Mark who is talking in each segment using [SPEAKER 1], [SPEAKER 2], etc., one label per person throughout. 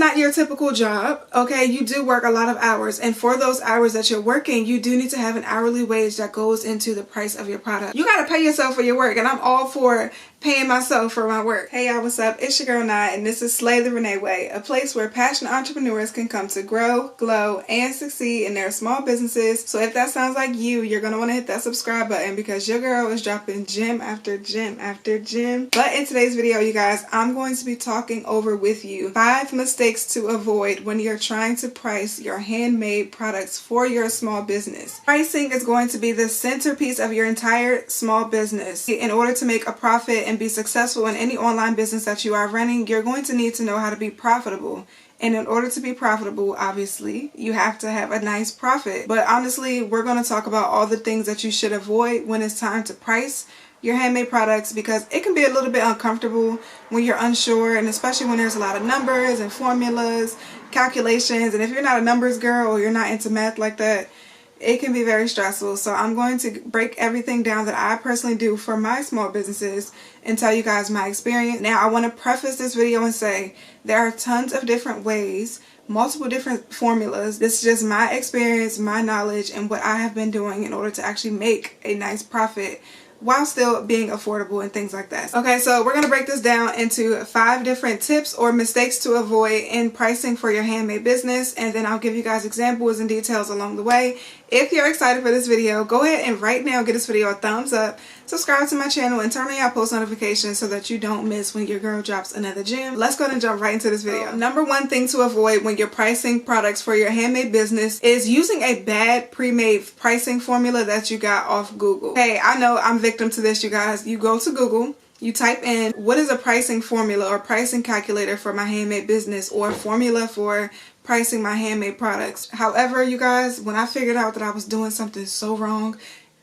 [SPEAKER 1] not your typical job, okay? You do work a lot of hours, and for those hours that you're working, you do need to have an hourly wage that goes into the price of your product. You gotta pay yourself for your work, and I'm all for paying myself for my work. Hey y'all, what's up? It's your girl Nye, and this is Slay the Renee Way, a place where passionate entrepreneurs can come to grow, glow, and succeed in their small businesses. So if that sounds like you, you're gonna want to hit that subscribe button because your girl is dropping gem after gem after gem. But in today's video, you guys, I'm going to be talking over with you 5 mistakes to avoid when you're trying to price your handmade products for your small business. Pricing is going to be the centerpiece of your entire small business. In order to make a profit and be successful in any online business that you are running, you're going to need to know how to be profitable. And in order to be profitable, obviously, you have to have a nice profit. But honestly, we're going to talk about all the things that you should avoid when it's time to price your handmade products, because it can be a little bit uncomfortable when you're unsure, and especially when there's a lot of numbers and formulas, calculations, and if you're not a numbers girl or you're not into math like that, it can be very stressful. So I'm going to break everything down that I personally do for my small businesses and tell you guys my experience. Now, I want to preface this video and say there are tons of different ways, multiple different formulas. This is just my experience, my knowledge, and what I have been doing in order to actually make a nice profit while still being affordable and things like that. Okay, so we're going to break this down into 5 different tips or mistakes to avoid in pricing for your handmade business, and then I'll give you guys examples and details along the way. If you're excited for this video, go ahead and right now give this video a thumbs up, subscribe to my channel, and turn on your post notifications so that you don't miss when your girl drops another gem. Let's go ahead and jump right into this video. Number 1 thing to avoid when you're pricing products for your handmade business is using a bad pre-made pricing formula that you got off Google. Hey, I know I'm victim to this, you guys. You go to Google, you type in what is a pricing formula or pricing calculator for my handmade business, or formula for pricing my handmade products. However, you guys, when I figured out that I was doing something so wrong,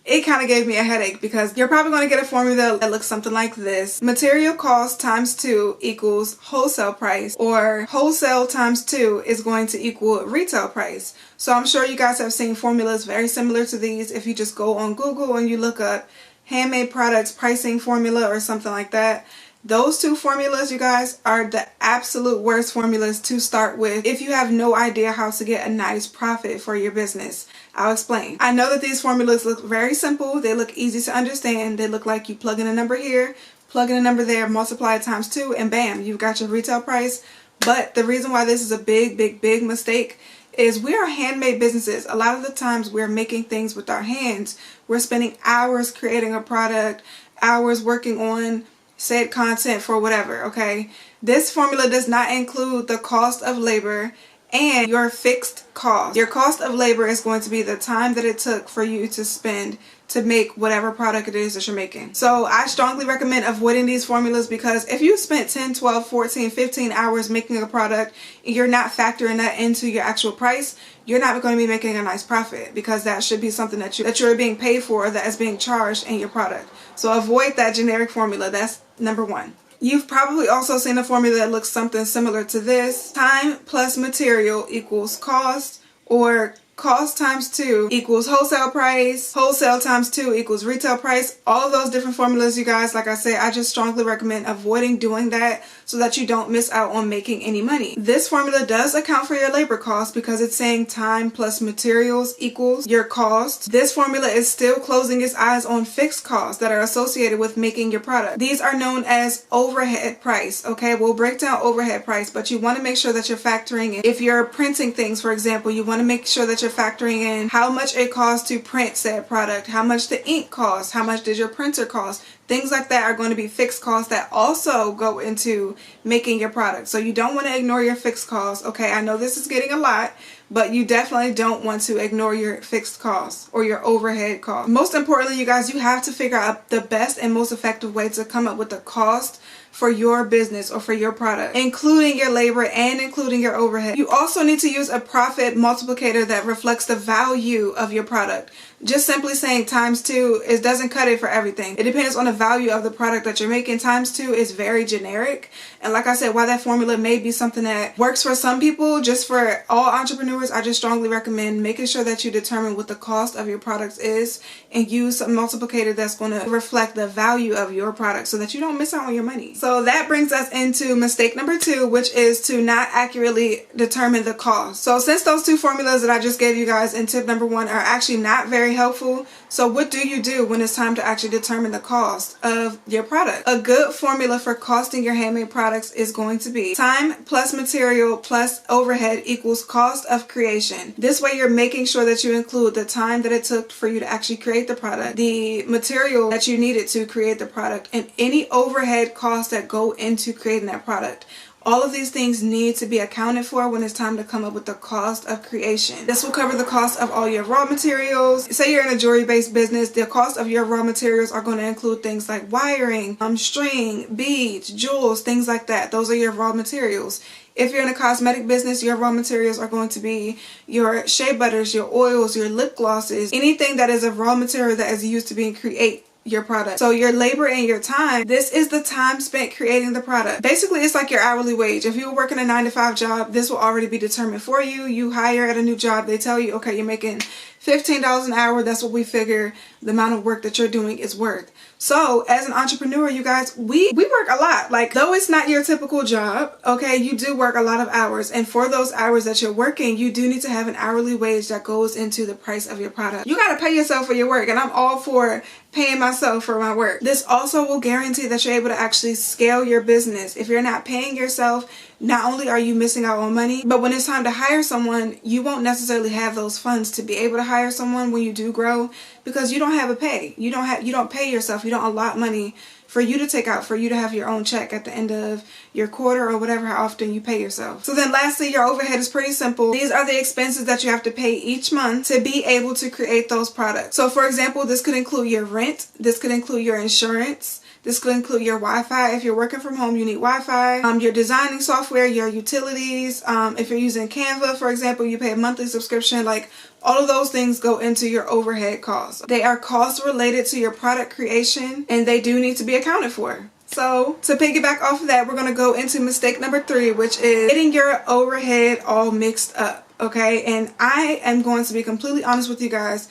[SPEAKER 1] it kind of gave me a headache, because you're probably going to get a formula that looks something like this. Material cost times 2 equals wholesale price, or wholesale times 2 is going to equal retail price. So I'm sure you guys have seen formulas very similar to these if you just go on Google and you look up handmade products pricing formula or something like that. Those 2 formulas, you guys, are the absolute worst formulas to start with if you have no idea how to get a nice profit for your business. I'll explain. I know that these formulas look very simple. They look easy to understand. They look like you plug in a number here, plug in a number there, multiply it times 2, and bam, you've got your retail price. But the reason why this is a big mistake is we are handmade businesses. A lot of the times we're making things with our hands. We're spending hours creating a product, hours working on said content for whatever, okay? This formula does not include the cost of labor and your fixed cost. Your cost of labor is going to be the time that it took for you to spend to make whatever product it is that you're making. So I strongly recommend avoiding these formulas, because if you spent 10, 12, 14, 15 hours making a product and you're not factoring that into your actual price, you're not going to be making a nice profit, because that should be something that you're being paid for, or that is being charged in your product. So avoid that generic formula. That's number 1. You've probably also seen a formula that looks something similar to this. Time plus material equals cost, or cost times 2 equals wholesale price, wholesale times 2 equals retail price. All of those different formulas, you guys, like I said, I just strongly recommend avoiding doing that so that you don't miss out on making any money. This formula does account for your labor cost, because it's saying time plus materials equals your cost. This formula is still closing its eyes on fixed costs that are associated with making your product. These are known as overhead price, okay? We'll break down overhead price, but you want to make sure that you're factoring in, if you're printing things, for example, you want to make sure that you're factoring in how much it costs to print said product, how much the ink costs, how much does your printer cost. Things like that are going to be fixed costs that also go into making your product. So you don't want to ignore your fixed costs. Okay, I know this is getting a lot, but you definitely don't want to ignore your fixed costs or your overhead costs. Most importantly, you guys, you have to figure out the best and most effective way to come up with the cost for your business or for your product, including your labor and including your overhead. You also need to use a profit multiplicator that reflects the value of your product. Just simply saying times 2, it doesn't cut it for everything. It depends on the value of the product that you're making. Times 2 is very generic. And like I said, while that formula may be something that works for some people, just for all entrepreneurs, I just strongly recommend making sure that you determine what the cost of your products is and use a multiplicator that's going to reflect the value of your product so that you don't miss out on your money. So that brings us into mistake number 2, which is to not accurately determine the cost. So since those 2 formulas that I just gave you guys in tip number 1 are actually not very helpful, so what do you do when it's time to actually determine the cost of your product? A good formula for costing your handmade products is going to be time plus material plus overhead equals cost of creation. This way you're making sure that you include the time that it took for you to actually create the product, the material that you needed to create the product, and any overhead costs that go into creating that product. All of these things need to be accounted for when it's time to come up with the cost of creation. This will cover the cost of all your raw materials. Say you're in a jewelry-based business, the cost of your raw materials are going to include things like wiring, string, beads, jewels, things like that. Those are your raw materials. If you're in a cosmetic business, your raw materials are going to be your shea butters, your oils, your lip glosses, anything that is a raw material that is used to create your product. So your labor and your time, this is the time spent creating the product. Basically, it's like your hourly wage. If you were working a 9-to-5 job, this will already be determined for you. You hire at a new job, they tell you, okay, you're making $15 an hour. That's what we figure the amount of work that you're doing is worth. So as an entrepreneur, you guys, we work a lot. Like, though it's not your typical job, okay, you do work a lot of hours. And for those hours that you're working, you do need to have an hourly wage that goes into the price of your product. You got to pay yourself for your work. And I'm all for paying myself for my work. This also will guarantee that you're able to actually scale your business. If you're not paying yourself, not only are you missing out on money, but when it's time to hire someone, you won't necessarily have those funds to be able to hire someone when you do grow, because you don't have a pay. You don't pay yourself. You don't allot money for you to take out, for you to have your own check at the end of your quarter or whatever, how often you pay yourself. So then lastly, your overhead is pretty simple. These are the expenses that you have to pay each month to be able to create those products. So for example, this could include your rent. This could include your insurance. This could include your Wi-Fi. If you're working from home, you need Wi-Fi. Your designing software, your utilities. If you're using CANVA, for example, you pay a monthly subscription. Like, all of those things go into your overhead costs. They are costs related to your product creation, and they do need to be accounted for. So to piggyback off of that, we're going to go into mistake number 3, which is getting your overhead all mixed up. Okay, and I am going to be completely honest with you guys.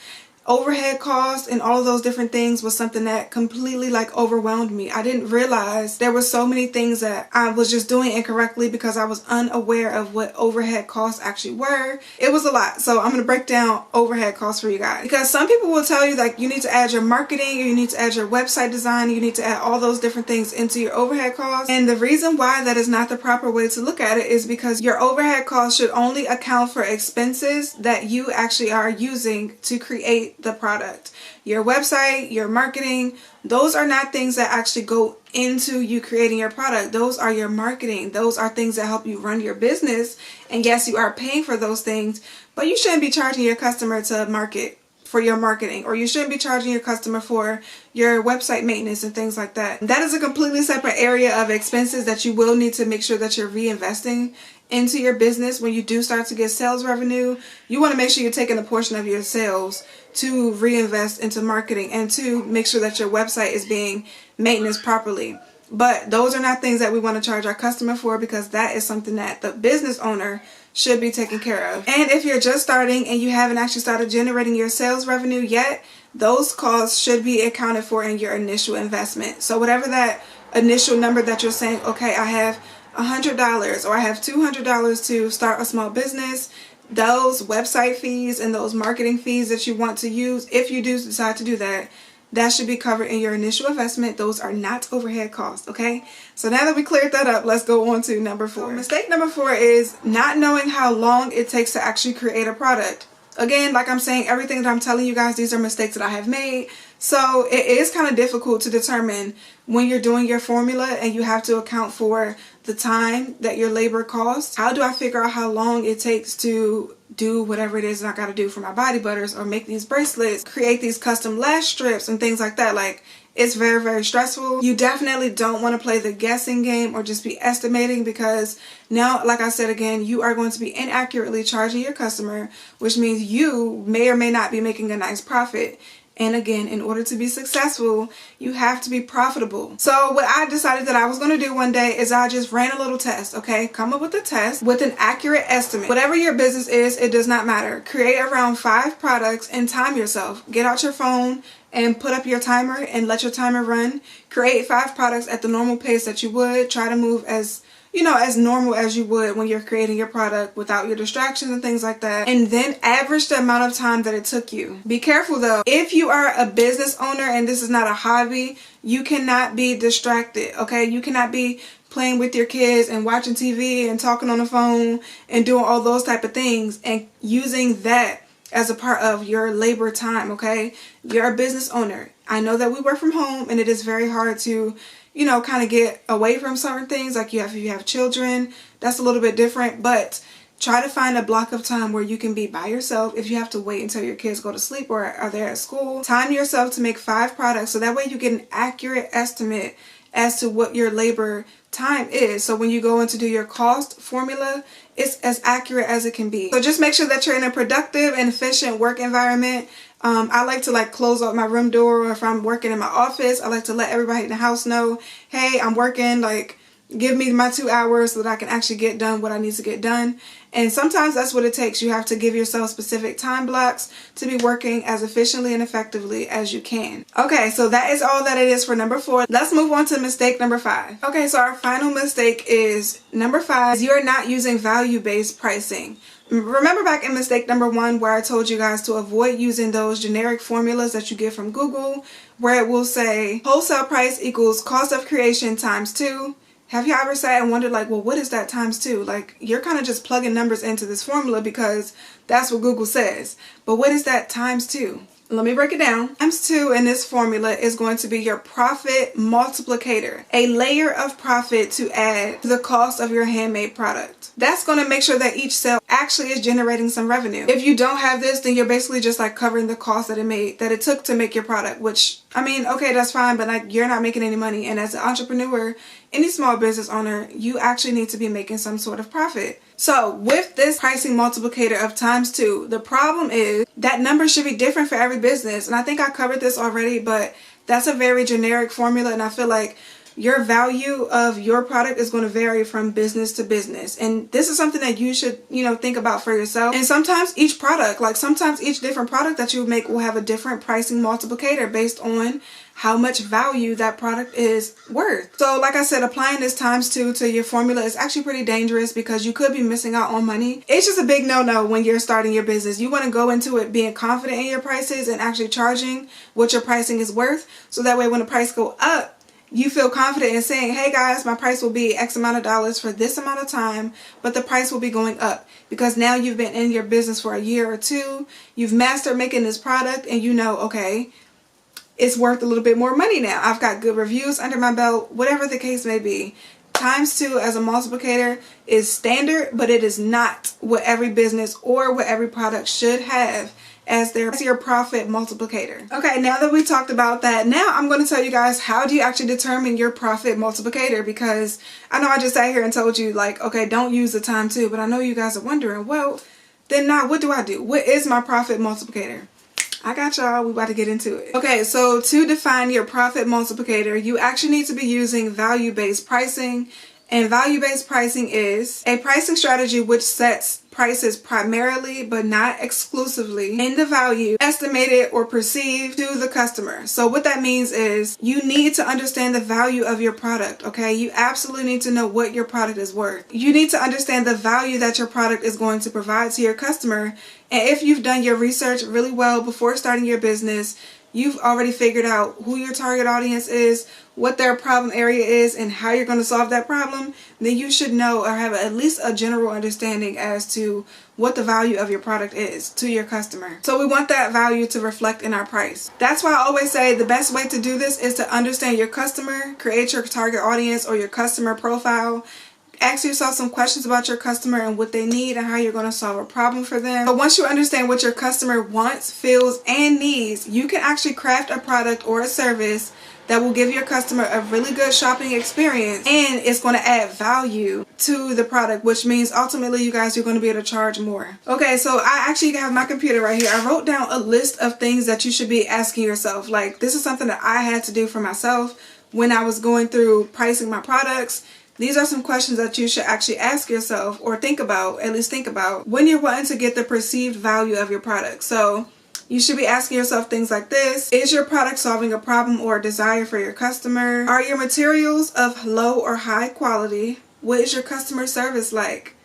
[SPEAKER 1] Overhead costs and all of those different things was something that completely overwhelmed me. I didn't realize there were so many things that I was just doing incorrectly because I was unaware of what overhead costs actually were. It was a lot. So I'm going to break down overhead costs for you guys, because some people will tell you like you need to add your marketing, or you need to add your website design, you need to add all those different things into your overhead costs. And the reason why that is not the proper way to look at it is because your overhead costs should only account for expenses that you actually are using to create the product. Your website, your marketing, those are not things that actually go into you creating your product. Those are your marketing. Those are things that help you run your business. And yes, you are paying for those things, but you shouldn't be charging your customer to market for your marketing, or you shouldn't be charging your customer for your website maintenance and things like that. That is a completely separate area of expenses that you will need to make sure that you're reinvesting into your business. When you do start to get sales revenue, you want to make sure you're taking a portion of your sales to reinvest into marketing and to make sure that your website is being maintained properly. But those are not things that we want to charge our customer for, because that is something that the business owner should be taken care of. And if you're just starting and you haven't actually started generating your sales revenue yet, those costs should be accounted for in your initial investment. So whatever that initial number that you're saying, okay, I have $100 or I have $200 to start a small business, those website fees and those marketing fees that you want to use, if you do decide to do that, that should be covered in your initial investment. Those are not overhead costs, okay? So now that we cleared that up, let's go on to number 4. Mistake number 4 is not knowing how long it takes to actually create a product. Again, like I'm saying, everything that I'm telling you guys, these are mistakes that I have made. So it is kind of difficult to determine when you're doing your formula and you have to account for the time that your labor costs. How do I figure out how long it takes to do whatever it is that I got to do for my body butters, or make these bracelets, create these custom lash strips and things like that? Like, it's very, very stressful. You definitely don't want to play the guessing game or just be estimating, because now, like I said again, you are going to be inaccurately charging your customer, which means you may or may not be making a nice profit. And again, in order to be successful, you have to be profitable. So what I decided that I was going to do one day is I just ran a little test, okay? Come up with a test with an accurate estimate. Whatever your business is, it does not matter. Create around 5 products and time yourself. Get out your phone and put up your timer and let your timer run. Create 5 products at the normal pace that you would. Try to move as as normal as you would when you're creating your product without your distractions and things like that. And then average the amount of time that it took you. Be careful though. If you are a business owner and this is not a hobby, you cannot be distracted, okay? You cannot be playing with your kids and watching TV and talking on the phone and doing all those type of things and using that as a part of your labor time, okay? You're a business owner. I know that we work from home and it is very hard to kind of get away from certain things. Like if you have children, that's a little bit different, but try to find a block of time where you can be by yourself. If you have to wait until your kids go to sleep or are there at school, time yourself to make 5 products so that way you get an accurate estimate as to what your labor time is. So when you go in to do your cost formula, it's as accurate as it can be. So just make sure that you're in a productive and efficient work environment. I like to close out my room door, or if I'm working in my office, I like to let everybody in the house know, hey, I'm working, give me my 2 hours so that I can actually get done what I need to get done. And sometimes that's what it takes. You have to give yourself specific time blocks to be working as efficiently and effectively as you can. Okay, so that is all that it is for number 4. Let's move on to mistake number 5. Okay, so our final mistake is number 5. You're not using value-based pricing. Remember back in mistake number 1 where I told you guys to avoid using those generic formulas that you get from Google where it will say wholesale price equals cost of creation times 2. Have you ever sat and wondered well, what is that times 2? You're kind of just plugging numbers into this formula because that's what Google says. But what is that times 2? Let me break it down. Times 2 in this formula is going to be your profit multiplicator, a layer of profit to add to the cost of your handmade product. That's going to make sure that each sale actually is generating some revenue. If you don't have this, then you're basically just covering the cost that it took to make your product, which, I mean, okay, that's fine, but you're not making any money. And as an entrepreneur, any small business owner, you actually need to be making some sort of profit. So with this pricing multiplicator of times 2, the problem is that number should be different for every business. And I think I covered this already, but that's a very generic formula. And I feel like your value of your product is going to vary from business to business. And this is something that you should, think about for yourself. And sometimes each product, sometimes each different product that you make will have a different pricing multiplicator based on how much value that product is worth. So like I said, applying this times 2 to your formula is actually pretty dangerous because you could be missing out on money. It's just a big no-no when you're starting your business. You want to go into it being confident in your prices and actually charging what your pricing is worth. So that way when the price go up, you feel confident in saying, hey guys, my price will be X amount of dollars for this amount of time, but the price will be going up because now you've been in your business for a year or 2. You've mastered making this product and okay, it's worth a little bit more money now. I've got good reviews under my belt, whatever the case may be. Times 2 as a multiplicator is standard, but it is not what every business or what every product should have as your profit multiplicator. Okay, now that we talked about that, now I'm going to tell you guys how do you actually determine your profit multiplicator, because I know I just sat here and told you okay, don't use the time 2, but I know you guys are wondering, well, then now what do I do? What is my profit multiplicator? I got y'all, we about to get into it. Okay, so to define your profit multiplicator, you actually need to be using value-based pricing. And value-based pricing is a pricing strategy which sets prices primarily but not exclusively in the value estimated or perceived to the customer. So what that means is you need to understand the value of your product, okay? You absolutely need to know what your product is worth. You need to understand the value that your product is going to provide to your customer. And if you've done your research really well before starting your business, you've already figured out who your target audience is, what their problem area is, and how you're going to solve that problem, then you should know or have at least a general understanding as to what the value of your product is to your customer. So we want that value to reflect in our price. That's why I always say the best way to do this is to understand your customer, create your target audience or your customer profile, Ask yourself some questions about your customer and what they need and how you're going to solve a problem for them. But once you understand what your customer wants, feels, and needs, you can actually craft a product or a service that will give your customer a really good shopping experience, and it's going to add value to the product, which means ultimately you guys are going to be able to charge more. Okay, so I actually have my computer right here. I wrote down a list of things that you should be asking yourself. Like, this is something that I had to do for myself when I was going through pricing my products. These are some questions that you should actually ask yourself, or think about, at least think about, when you're wanting to get the perceived value of your product. So you should be asking yourself things like this. Is your product solving a problem or a desire for your customer? Are your materials of low or high quality? What is your customer service like?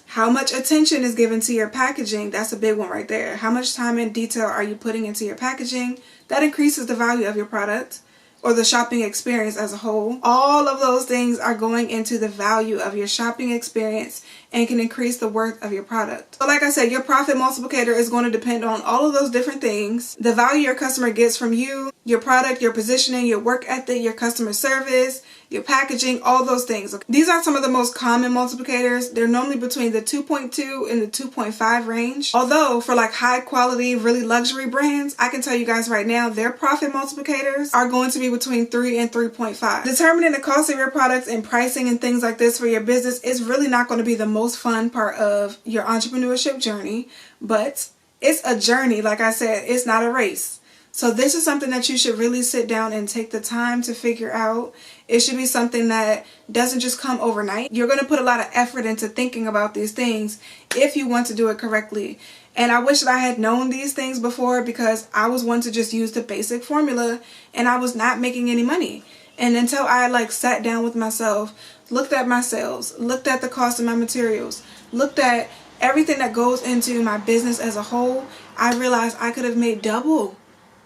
[SPEAKER 1] How much attention is given to your packaging? That's a big one right there. How much time and detail are you putting into your packaging? That increases the value of your product or the shopping experience as a whole. All of those things are going into the value of your shopping experience and can increase the worth of your product. So like I said, your profit multiplicator is going to depend on all of those different things. The value your customer gets from you, your product, your positioning, your work ethic, your customer service, your packaging, all those things. These are some of the most common multiplicators. They're normally between the 2.2 and the 2.5 range. Although for like high quality, really luxury brands, I can tell you guys right now, their profit multiplicators are going to be between 3 and 3.5. Determining the cost of your products and pricing and things like this for your business is really not going to be the most fun part of your entrepreneurship journey, but it's a journey. Like I said, it's not a race. So this is something that you should really sit down and take the time to figure out. It should be something that doesn't just come overnight. You're going to put a lot of effort into thinking about these things if you want to do it correctly. And I wish that I had known these things before, because I was one to just use the basic formula and I was not making any money. And until I like sat down with myself, looked at my sales, looked at the cost of my materials, looked at everything that goes into my business as a whole, I realized I could have made double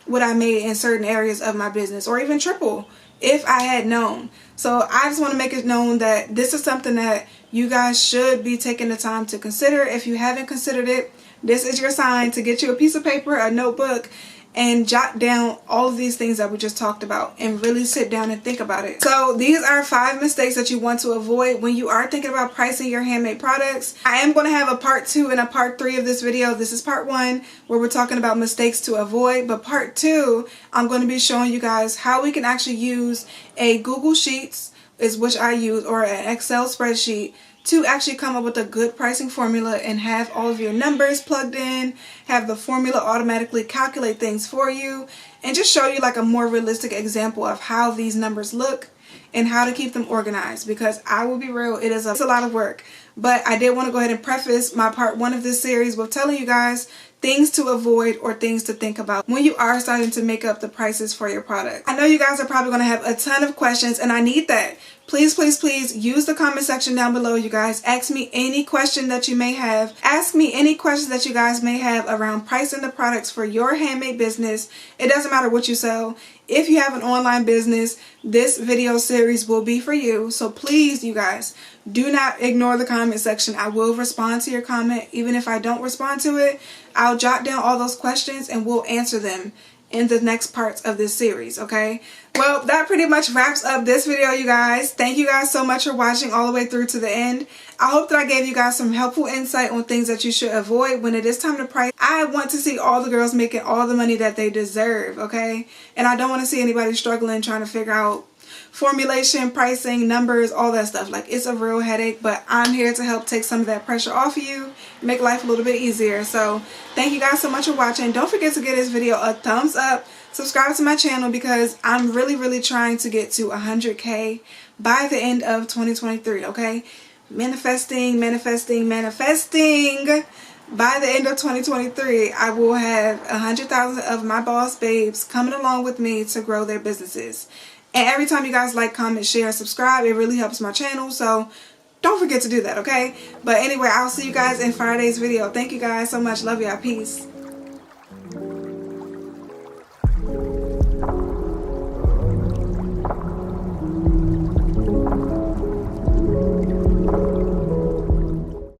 [SPEAKER 1] what I made in certain areas of my business, or even triple if I had known. So I just want to make it known that this is something that you guys should be taking the time to consider. If you haven't considered it, this is your sign to get you a piece of paper, a notebook, and jot down all of these things that we just talked about and really sit down and think about it. So these are 5 mistakes that you want to avoid when you are thinking about pricing your handmade products. I am going to have a part 2 and a part 3 of this video. This is part 1 where we're talking about mistakes to avoid, but part 2 I'm going to be showing you guys how we can actually use a Google Sheets, is which I use, or an Excel spreadsheet, to actually come up with a good pricing formula and have all of your numbers plugged in, have the formula automatically calculate things for you, and just show you like a more realistic example of how these numbers look and how to keep them organized. Because I will be real, it's a lot of work. But I did want to go ahead and preface my part 1 of this series with telling you guys things to avoid or things to think about when you are starting to make up the prices for your product. I know you guys are probably going to have a ton of questions, and I need that. Please, please, please use the comment section down below, you guys. Ask me any question that you may have. Ask me any questions that you guys may have around pricing the products for your handmade business. It doesn't matter what you sell. If you have an online business, this video series will be for you. So please, you guys, do not ignore the comment section. I will respond to your comment. Even if I don't respond to it, I'll jot down all those questions and we'll answer them in the next parts of this series, okay? Well, that pretty much wraps up this video, you guys. Thank you guys so much for watching all the way through to the end. I hope that I gave you guys some helpful insight on things that you should avoid when it is time to price. I want to see all the girls making all the money that they deserve, okay? And I don't want to see anybody struggling trying to figure out formulation, pricing, numbers, all that stuff. Like, it's a real headache, but I'm here to help take some of that pressure off of you, make life a little bit easier. So thank you guys so much for watching. Don't forget to give this video a thumbs up. Subscribe to my channel, because I'm really trying to get to 100K by the end of 2023, okay? Manifesting. By the end of 2023, I will have 100,000 of my boss babes coming along with me to grow their businesses. And every time you guys like, comment, share, subscribe, it really helps my channel. So don't forget to do that, okay? But anyway, I'll see you guys in Friday's video. Thank you guys so much. Love y'all. Peace.